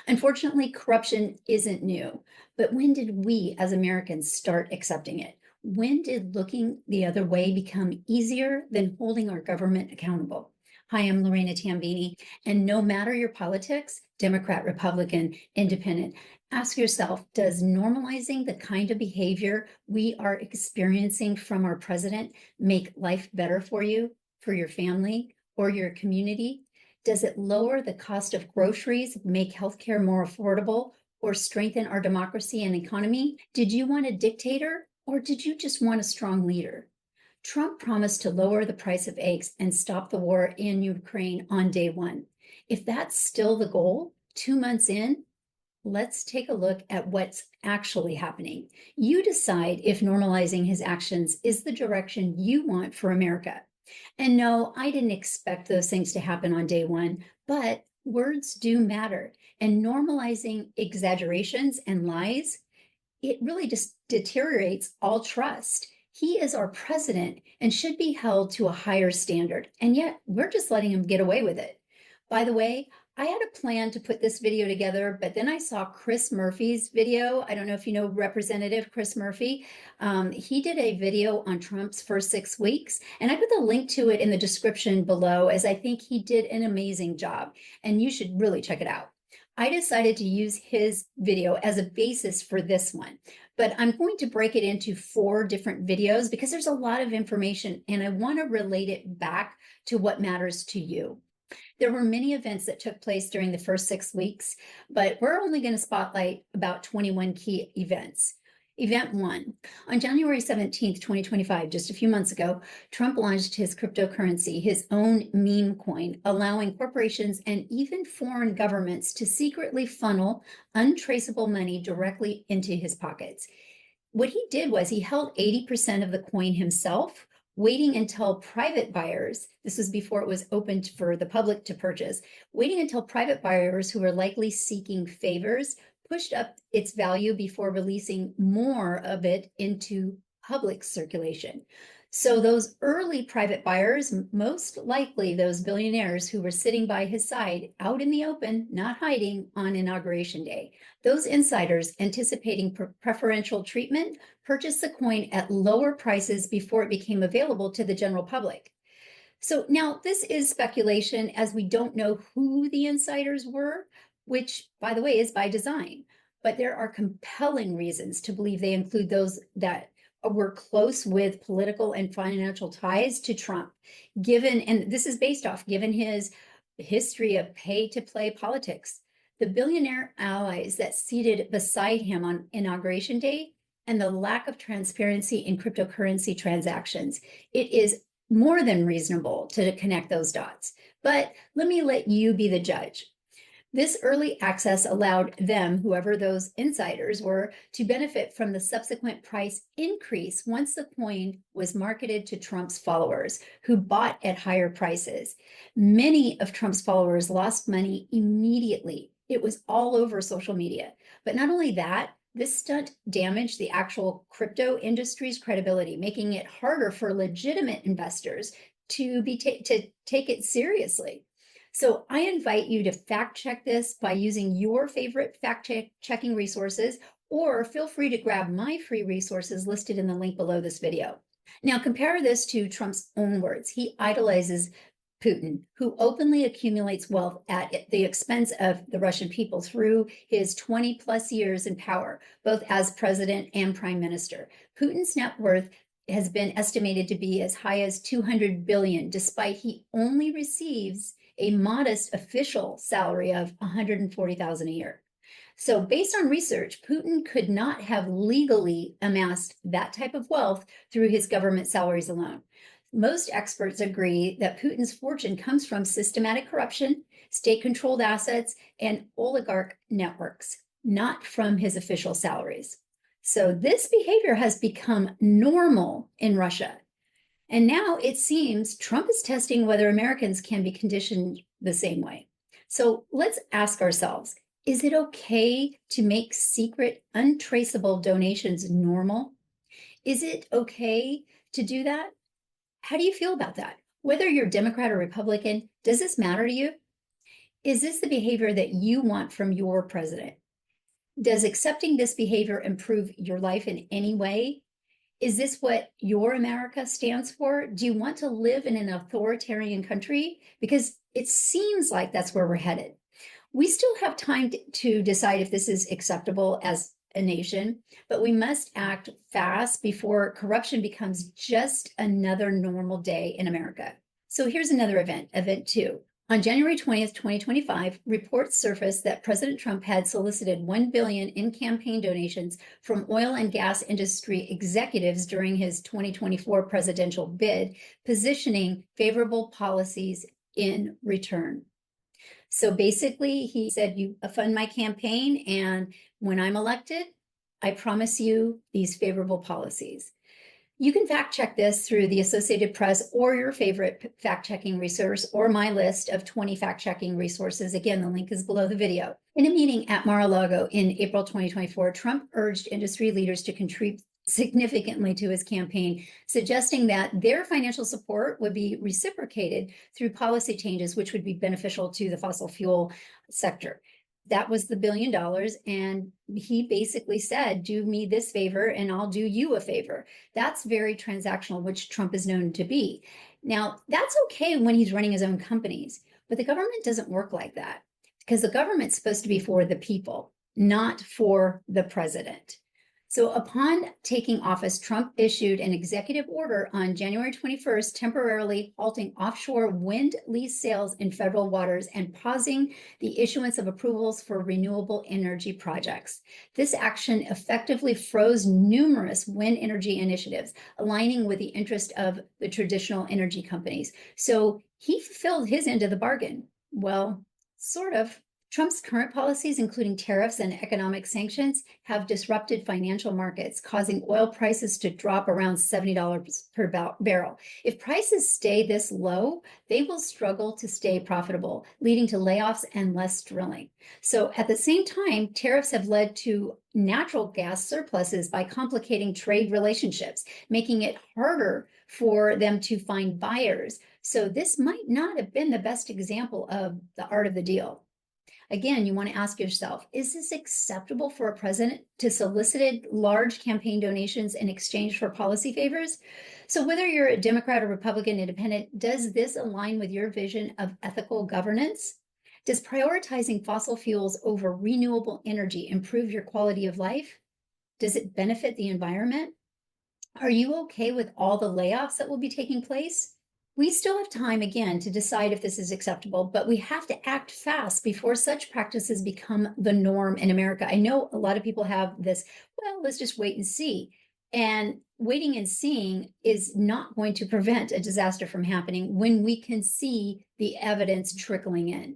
Unfortunately, corruption isn't new, but when did we as Americans start accepting it? When did looking the other way become easier than holding our government accountable? Hi, I'm Lorena Tambini, and no matter your politics, Democrat, Republican, Independent, ask yourself, does normalizing the kind of behavior we are experiencing from our president make life better for you, for your family, or your community? Does it lower the cost of groceries, make healthcare more affordable, or strengthen our democracy and economy? Did you want a dictator, or did you just want a strong leader? Trump promised to lower the price of eggs and stop the war in Ukraine on day one. If that's still the goal, 2 months in, let's take a look at what's actually happening. You decide if normalizing his actions is the direction you want for America. And no, I didn't expect those things to happen on day one, but words do matter. And normalizing exaggerations and lies, it really just deteriorates all trust. He is our president and should be held to a higher standard. And yet we're just letting him get away with it. By the way, I had a plan to put this video together, but then I saw Chris Murphy's video. I don't know if you know Representative Chris Murphy. He did a video on Trump's first 6 weeks, and I put the link to it in the description below, as I think he did an amazing job, and you should really check it out. I decided to use his video as a basis for this one, but I'm going to break it into 4 different videos because there's a lot of information and I want to relate it back to what matters to you. There were many events that took place during the first 6 weeks, but we're only going to spotlight about 21 key events. Event 1. On January 17th, 2025, just a few months ago, Trump launched his cryptocurrency, his own meme coin, allowing corporations and even foreign governments to secretly funnel untraceable money directly into his pockets. What he did was he held 80% of the coin himself, waiting until private buyers, this was before it was opened for the public to purchase, waiting until private buyers who were likely seeking favors pushed up its value before releasing more of it into public circulation. So those early private buyers, most likely those billionaires who were sitting by his side out in the open, not hiding on Inauguration Day, those insiders anticipating preferential treatment purchased the coin at lower prices before it became available to the general public. So now this is speculation, as we don't know who the insiders were, which, by the way, is by design. But there are compelling reasons to believe they include those that were close with political and financial ties to Trump, and this is based off, given his history of pay-to-play politics, the billionaire allies that seated beside him on Inauguration Day, and the lack of transparency in cryptocurrency transactions. It is more than reasonable to connect those dots. But let me let you be the judge. This early access allowed them, whoever those insiders were, to benefit from the subsequent price increase once the coin was marketed to Trump's followers, who bought at higher prices. Many of Trump's followers lost money immediately. It was all over social media. But not only that, this stunt damaged the actual crypto industry's credibility, making it harder for legitimate investors to take it seriously. So I invite you to fact check this by using your favorite fact checking resources, or feel free to grab my free resources listed in the link below this video. Now compare this to Trump's own words. He idolizes Putin, who openly accumulates wealth at the expense of the Russian people through his 20 plus years in power, both as president and prime minister. Putin's net worth has been estimated to be as high as 200 billion, despite he only receives a modest official salary of 140,000 a year. So based on research, Putin could not have legally amassed that type of wealth through his government salaries alone. Most experts agree that Putin's fortune comes from systematic corruption, state-controlled assets, and oligarch networks, not from his official salaries. So this behavior has become normal in Russia. And now it seems Trump is testing whether Americans can be conditioned the same way. So let's ask ourselves, is it okay to make secret, untraceable donations normal? Is it okay to do that? How do you feel about that? Whether you're Democrat or Republican, does this matter to you? Is this the behavior that you want from your president? Does accepting this behavior improve your life in any way? Is this what your America stands for? Do you want to live in an authoritarian country? Because it seems like that's where we're headed. We still have time to decide if this is acceptable as a nation, but we must act fast before corruption becomes just another normal day in America. So here's another event, event 2. On January 20th, 2025, reports surfaced that President Trump had solicited $1 billion in campaign donations from oil and gas industry executives during his 2024 presidential bid, positioning favorable policies in return. So basically, he said, you fund my campaign, and when I'm elected, I promise you these favorable policies. You can fact check this through the Associated Press or your favorite fact checking resource or my list of 20 fact checking resources. Again, the link is below the video. In a meeting at Mar-a-Lago in April 2024, Trump urged industry leaders to contribute significantly to his campaign, suggesting that their financial support would be reciprocated through policy changes, which would be beneficial to the fossil fuel sector. That was the $1 billion. And he basically said, do me this favor and I'll do you a favor. That's very transactional, which Trump is known to be. Now, that's okay when he's running his own companies, but the government doesn't work like that because the government's supposed to be for the people, not for the president. So upon taking office, Trump issued an executive order on January 21st, temporarily halting offshore wind lease sales in federal waters and pausing the issuance of approvals for renewable energy projects. This action effectively froze numerous wind energy initiatives, aligning with the interest of the traditional energy companies. So he fulfilled his end of the bargain. Well, sort of. Trump's current policies, including tariffs and economic sanctions, have disrupted financial markets, causing oil prices to drop around $70 per barrel. If prices stay this low, they will struggle to stay profitable, leading to layoffs and less drilling. So at the same time, tariffs have led to natural gas surpluses by complicating trade relationships, making it harder for them to find buyers. So this might not have been the best example of the art of the deal. Again, you want to ask yourself, is this acceptable for a president to solicit large campaign donations in exchange for policy favors? So whether you're a Democrat or Republican independent, does this align with your vision of ethical governance? Does prioritizing fossil fuels over renewable energy improve your quality of life? Does it benefit the environment? Are you okay with all the layoffs that will be taking place? We still have time again to decide if this is acceptable, but we have to act fast before such practices become the norm in America. I know a lot of people have this, well, let's just wait and see. And waiting and seeing is not going to prevent a disaster from happening when we can see the evidence trickling in.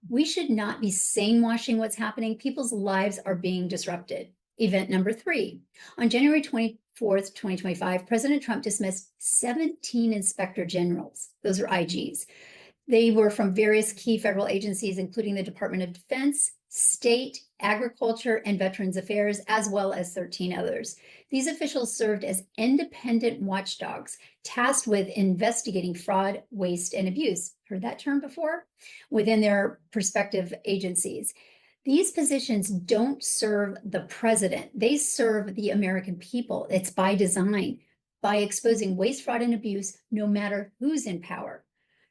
We should not be sane-washing what's happening. People's lives are being disrupted. Event number 3. On January 24th, 2025, President Trump dismissed 17 inspector generals. Those are IGs. They were from various key federal agencies, including the Department of Defense, State, Agriculture, and Veterans Affairs, as well as 13 others. These officials served as independent watchdogs, tasked with investigating fraud, waste, and abuse. Heard that term before? Within their respective agencies. These positions don't serve the president. They serve the American people. It's by design, by exposing waste, fraud, and abuse, no matter who's in power.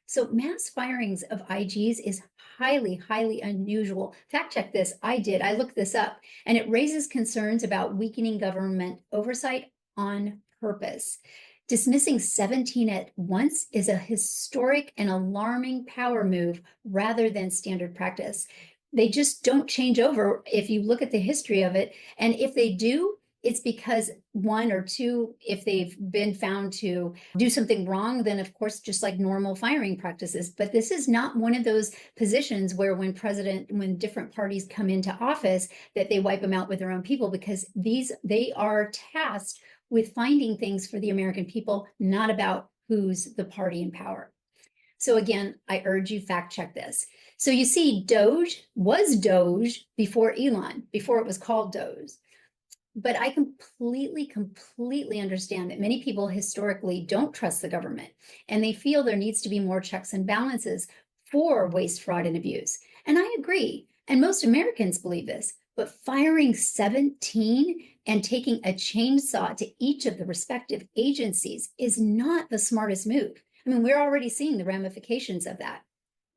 So mass firings of IGs is highly, highly unusual. Fact check this. I did. I looked this up, and it raises concerns about weakening government oversight on purpose. Dismissing 17 at once is a historic and alarming power move rather than standard practice. They just don't change over if you look at the history of it. And if they do, it's because one or two, if they've been found to do something wrong, then of course, just like normal firing practices. But this is not one of those positions where when different parties come into office, that they wipe them out with their own people, because they are tasked with finding things for the American people, not about who's the party in power. So again, I urge you fact check this. So you see, Doge was Doge before Elon, before it was called Doge. But I completely understand that many people historically don't trust the government, and they feel there needs to be more checks and balances for waste, fraud, and abuse. And I agree. And most Americans believe this. But firing 17 and taking a chainsaw to each of the respective agencies is not the smartest move. I mean, we're already seeing the ramifications of that.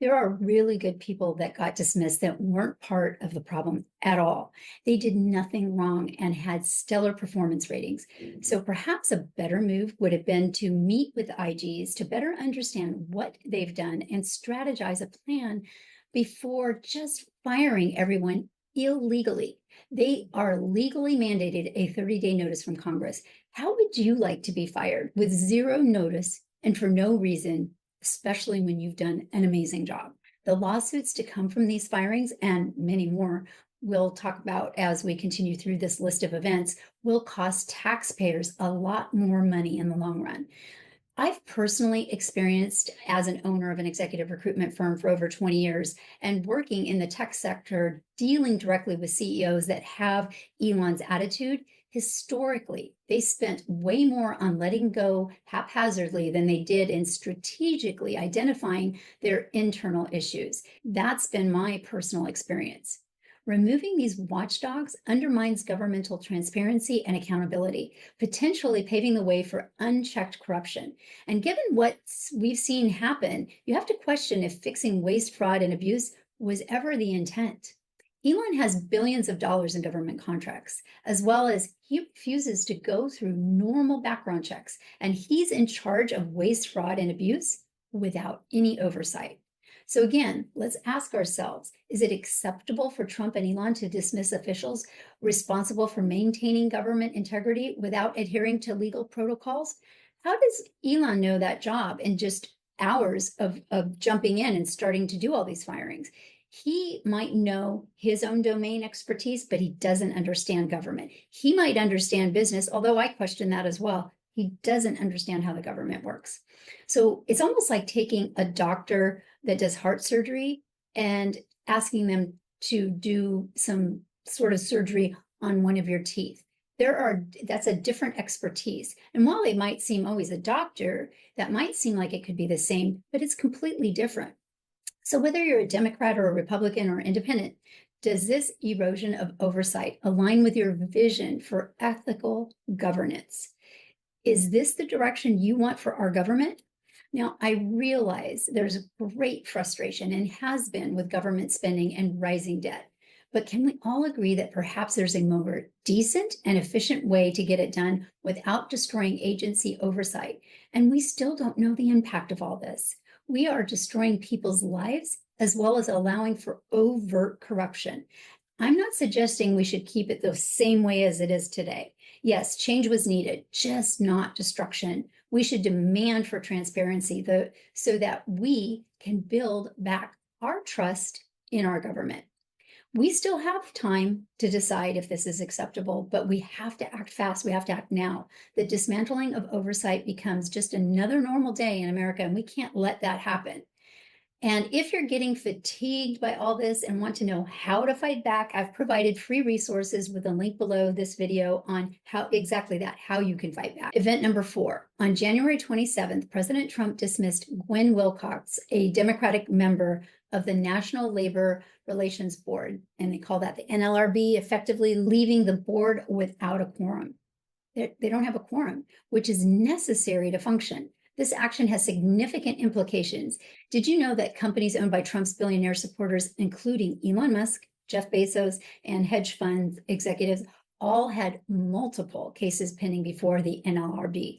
There are really good people that got dismissed that weren't part of the problem at all. They did nothing wrong and had stellar performance ratings. So perhaps a better move would have been to meet with IGs to better understand what they've done and strategize a plan before just firing everyone illegally. They are legally mandated a 30-day notice from Congress. How would you like to be fired with zero notice and for no reason, especially when you've done an amazing job? The lawsuits to come from these firings and many more we'll talk about as we continue through this list of events will cost taxpayers a lot more money in the long run. I've personally experienced as an owner of an executive recruitment firm for over 20 years and working in the tech sector, dealing directly with CEOs that have Elon's attitude. Historically, they spent way more on letting go haphazardly than they did in strategically identifying their internal issues. That's been my personal experience. Removing these watchdogs undermines governmental transparency and accountability, potentially paving the way for unchecked corruption. And given what we've seen happen, you have to question if fixing waste, fraud, and abuse was ever the intent. Elon has billions of dollars in government contracts, as well as he refuses to go through normal background checks, and he's in charge of waste, fraud, and abuse without any oversight. So again, let's ask ourselves, is it acceptable for Trump and Elon to dismiss officials responsible for maintaining government integrity without adhering to legal protocols? How does Elon know that job in just hours of jumping in and starting to do all these firings? He might know his own domain expertise, but he doesn't understand government. He might understand business, although I question that as well. He doesn't understand how the government works. So it's almost like taking a doctor that does heart surgery and asking them to do some sort of surgery on one of your teeth. That's a different expertise. And while they might seem always a doctor, that might seem like it could be the same, but it's completely different. So whether you're a Democrat or a Republican or independent, does this erosion of oversight align with your vision for ethical governance? Is this the direction you want for our government? Now, I realize there's great frustration and has been with government spending and rising debt. But can we all agree that perhaps there's a more decent and efficient way to get it done without destroying agency oversight? And we still don't know the impact of all this. We are destroying people's lives as well as allowing for overt corruption. I'm not suggesting we should keep it the same way as it is today. Yes, change was needed, just not destruction. We should demand for transparency so that we can build back our trust in our government. We still have time to decide if this is acceptable, but we have to act fast. We have to act now. The dismantling of oversight becomes just another normal day in America, and we can't let that happen. And if you're getting fatigued by all this and want to know how to fight back, I've provided free resources with a link below this video on how you can fight back. Event number 4. On January 27th, President Trump dismissed Gwen Wilcox, a Democratic member of the National Labor Relations Board, and they call that the NLRB, effectively leaving the board without a quorum. They don't have a quorum, which is necessary to function. This action has significant implications. Did you know that companies owned by Trump's billionaire supporters, including Elon Musk, Jeff Bezos, and hedge fund executives, all had multiple cases pending before the NLRB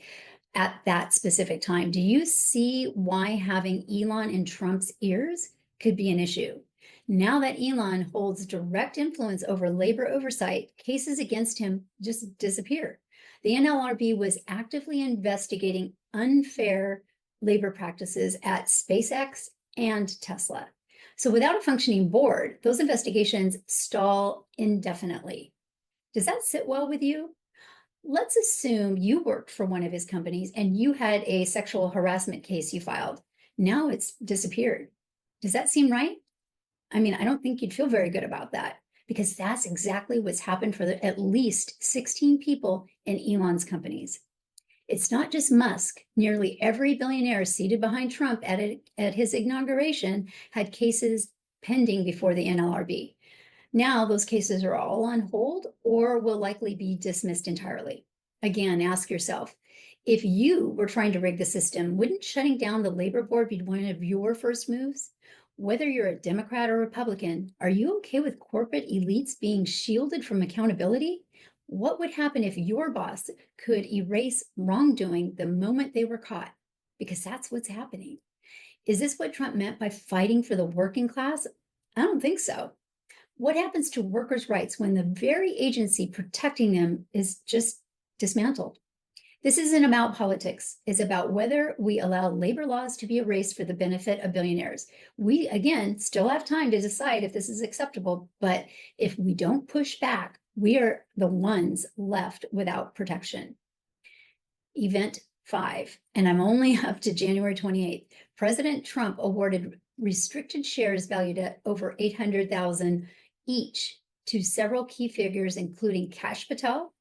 at that specific time? Do you see why having Elon in Trump's ears could be an issue? Now that Elon holds direct influence over labor oversight, cases against him just disappear. The NLRB was actively investigating unfair labor practices at SpaceX and Tesla. So without a functioning board, those investigations stall indefinitely. Does that sit well with you? Let's assume you worked for one of his companies and you had a sexual harassment case you filed. Now it's disappeared. Does that seem right? I mean, I don't think you'd feel very good about that, because that's exactly what's happened for at least 16 people in Elon's companies. It's not just Musk. Nearly every billionaire seated behind Trump at his inauguration had cases pending before the NLRB. Now those cases are all on hold or will likely be dismissed entirely. Again, ask yourself, if you were trying to rig the system, wouldn't shutting down the labor board be one of your first moves? Whether you're a Democrat or Republican, are you okay with corporate elites being shielded from accountability? What would happen if your boss could erase wrongdoing the moment they were caught? Because that's what's happening. Is this what Trump meant by fighting for the working class? I don't think so. What happens to workers' rights when the very agency protecting them is just dismantled? This isn't about politics. It's about whether we allow labor laws to be erased for the benefit of billionaires. We, again, still have time to decide if this is acceptable, but if we don't push back, we are the ones left without protection. Event 5, and I'm only up to January 28th. President Trump awarded restricted shares valued at over $800,000 each to several key figures, including Kash Patel,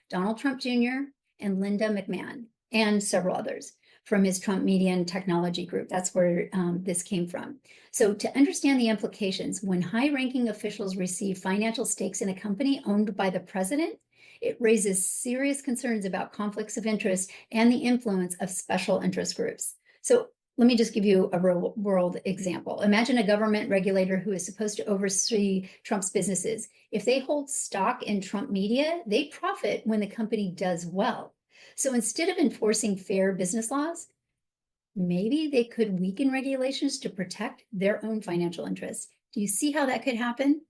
Donald Trump Jr., and Linda McMahon, and several others from his Trump Media and Technology Group. That's where this came from. So to understand the implications, when high-ranking officials receive financial stakes in a company owned by the president, it raises serious concerns about conflicts of interest and the influence of special interest groups. So let me just give you a real world example. Imagine a government regulator who is supposed to oversee Trump's businesses. If they hold stock in Trump media, they profit when the company does well. So instead of enforcing fair business laws, maybe they could weaken regulations to protect their own financial interests. Do you see how that could happen?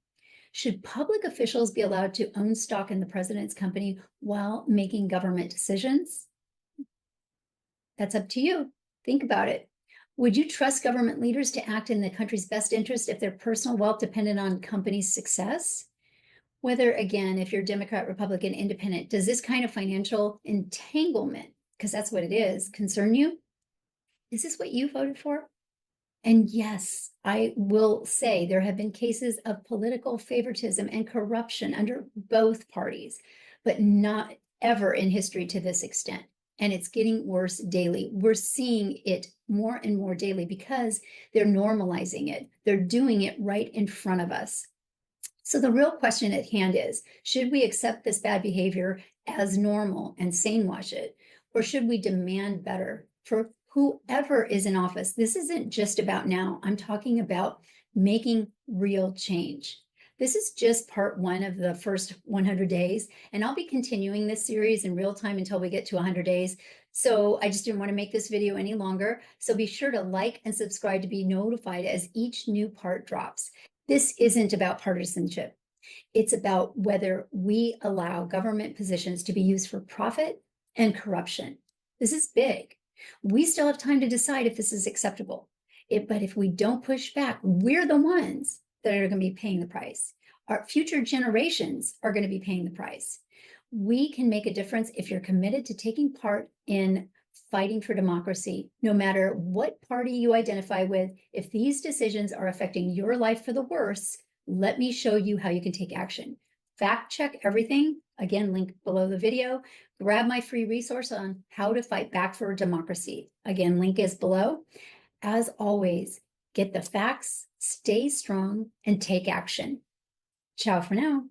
Should public officials be allowed to own stock in the president's company while making government decisions? That's up to you. Think about it. Would you trust government leaders to act in the country's best interest if their personal wealth depended on companies' success? Whether, again, if you're Democrat, Republican, Independent, does this kind of financial entanglement, because that's what it is, concern you? Is this what you voted for? And yes, I will say there have been cases of political favoritism and corruption under both parties, but not ever in history to this extent. And it's getting worse daily. We're seeing it more and more daily because they're normalizing it. They're doing it right in front of us. So the real question at hand is, should we accept this bad behavior as normal and sane wash it? Or should we demand better for whoever is in office? This isn't just about now. I'm talking about making real change. This is just part 1 of the first 100 days, and I'll be continuing this series in real time until we get to 100 days. So I just didn't want to make this video any longer. So be sure to like and subscribe to be notified as each new part drops. This isn't about partisanship. It's about whether we allow government positions to be used for profit and corruption. This is big. We still have time to decide if this is acceptable. But if we don't push back, we're the ones that are going to be paying the price. Our future generations are going to be paying the price. We can make a difference if you're committed to taking part in fighting for democracy, no matter what party you identify with. If these decisions are affecting your life for the worse, let me show you how you can take action. Fact check everything. Again, link below the video. Grab my free resource on how to fight back for democracy. Again, link is below. As always, get the facts, stay strong, and take action. Ciao for now.